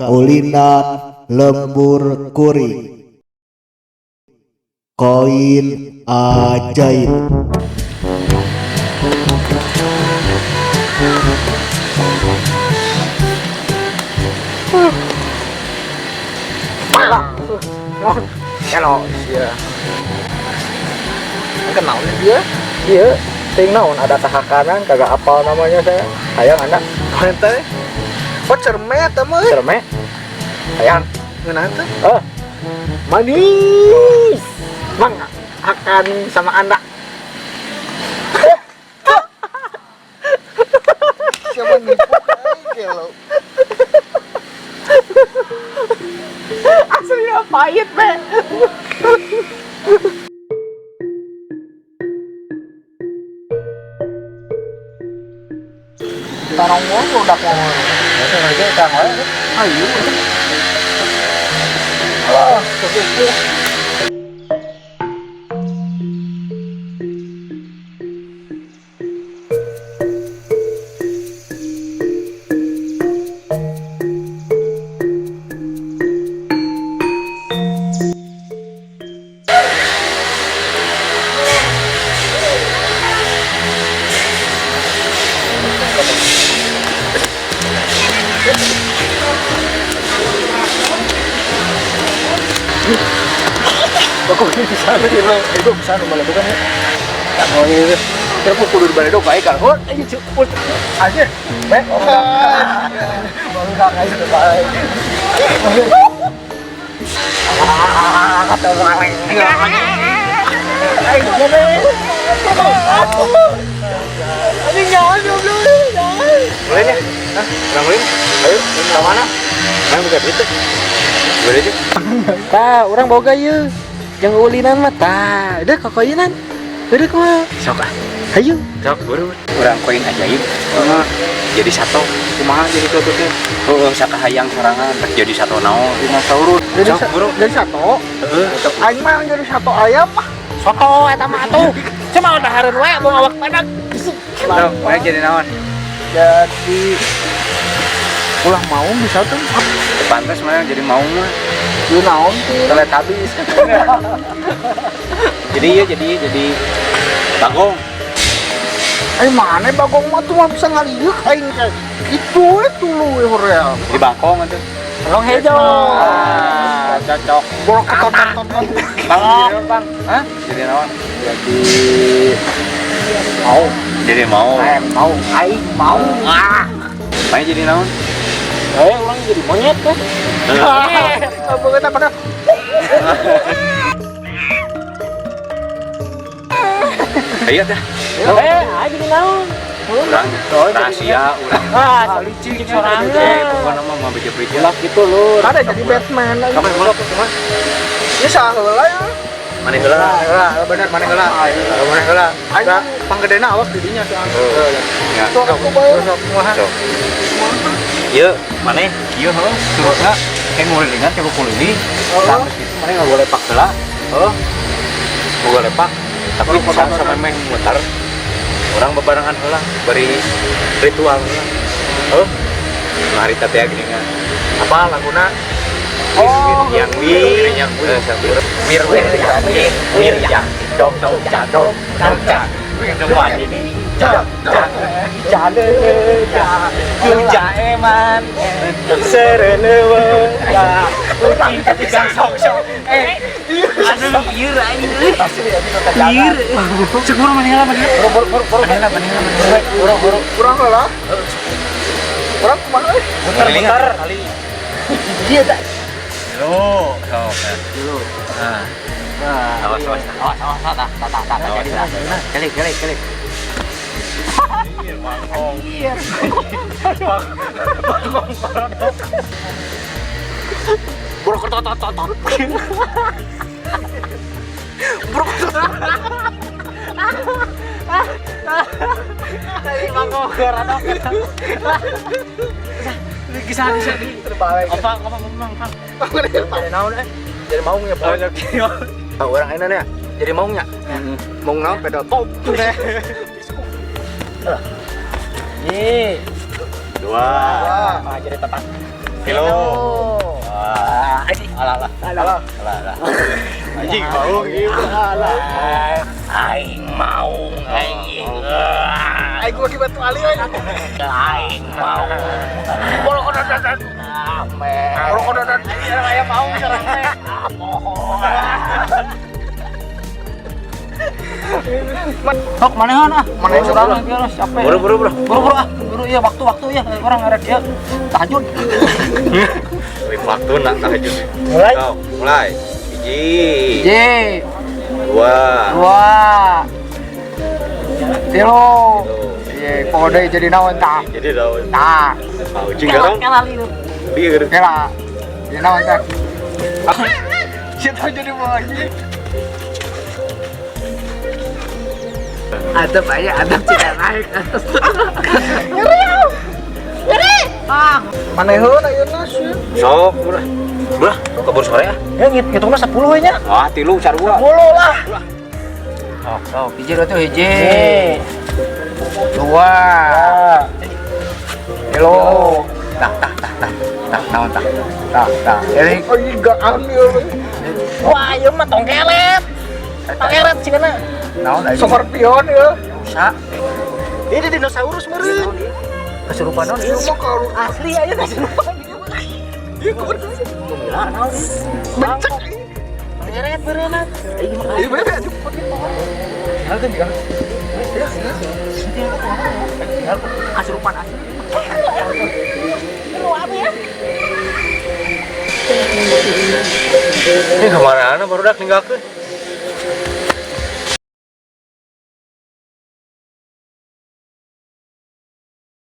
kaulinan lembur kuring. Koin ajaib. Hello, iya. Kenal dia? Iya. Ting naon ada tahakanan kagak apal namanya saya. Hayang anak. Teh. Oh cermet mah. Cermet. Hayang. Ngeunah teh? Manis. Mang akan sama anak. Siapa nipu kalau aslinya pahit be. Tarong mo udah ko. Ito aja kang ay. Ayo. Begitu. Aku di sana dia bilang, itu bisa malah bukan ya. Oh ini, kira pukul di balik baik kan? Oh, ini cepet aja, baik. Baru nggak kayak itu baik. Kata orang lain. Ayo, ini jangan dulu, jangan. Boleh nih, orang lain. Ayo, ke mana? Mana buka itu? Boleh aja. Tah, orang boga yuk. Yang ulinan mah tah, udah kokoinan. Udah mah. Sok ah. Ayo. Sok buru. Urang koin ajaib. Jadi satu. Kumaha jadi satu teh? Heuh, sakahayang sorangan jadi satu naon? Dinosaurus. Sok buru. Jadi satu. Heeh. Aing mah jadi satu ayam mah. Soto eta mah atuh. Cuma udah hareun we mau awak padak. Sok, bae jadi naon? Jadi ulah mau bisa tuh. Pantas mana jadi mau mah. Lu naon sih? Telet habis. jadi bagong. Mana bagong mah tuh mah bisa ngaliuk aing kayak itu lu hoream. Di bangkong atuh. Bagong hejo. Cocok. Borok keton-keton. Bagong, Bang. Hah? Jadi naon? Jadi mau. Mau aing mau. Main jadi naon? Orang jadi monyet kan? Apa kita pada? Ayo dah. Ayo jadi naon? Urang rahasia urang. Licik sorangan. Pokona mah mau beja-beja. Ulak gitu lur. Ada jadi Batman lagi. Kapan ulak cuma? Ya saheula ya. Mane heula? Bener mane heula. Mane heula. Ayo panggedena awak didinya soalnya. Ya. Sok kumaha? Iya, mana? Iya, surutnya kayak ngulilingan, coba kulili. Sampai situ, mana nggak boleh pak lah. Nggak boleh pak. Tapi sama meh mutar. Orang bebarengan lah, beri ritual lah. Mari tadi ya gini kan. Apa laguna? Yang yang mir yang dong jadong depan ini jale ja eman serelewe ya kucing ketika sok aduh ieu aing ieu cek urang manehna urang heula urang kumaha muter kali ieu tah lo sok dulu awas kelip Anjir. Brok tot. Tadi mangkok rada. Kisah terbalik. Apa ngomong. Jadi naon Jadi mau nya, Pak. Orang enak ya. Jadi mau nya. Mau naon pedal top. Nih. Dua. Jadi tetap. Kilo. Alah. Anjing mau gitu. Aing mau. Aing gua dibatu ali we. Aing mau. Borokododan. Borokododan aya mau sareng teh. Sok manehan ah. Manehan urang ge capek. Buru Ah. Buru ya waktu ya orang ada dia tahajud. Waktu nak tahajud. Mulai. Hiji. J. 2. 3. Iya, kode jadi naon tah? Jadi daun. Tah. Mau cing garong. Biar. Kela. Jadi naon tah? Siapa jadi boy? Adab aja, adab tidak naik atas. Ngeri. Ah, maneheun ayeuna sih. Sok, Brah, kebur sore ah. Ya ngitungna 10 we nya. Ah, 3 sarua. 10 lah. Oh, hiji itu hiji. 2. Hello. Tah. Naon tah. Ini enggak ambil. Wah, ieu mah tong kelet. Tong kelet cenah. Naon aja. Scorpion ya. Bisa. Ini dinosaurus meureun. Kesurupan naon ieu mah kalau asli aja kesurupan. Ieu kumaha sih? Kumaha naon? Bencek. Beret berenat. Ieu mah aya jemput di pohon. Halkeun juga. Kesurupan asli. Lu apa ya? Ini kemana baru dak ninggalkeun?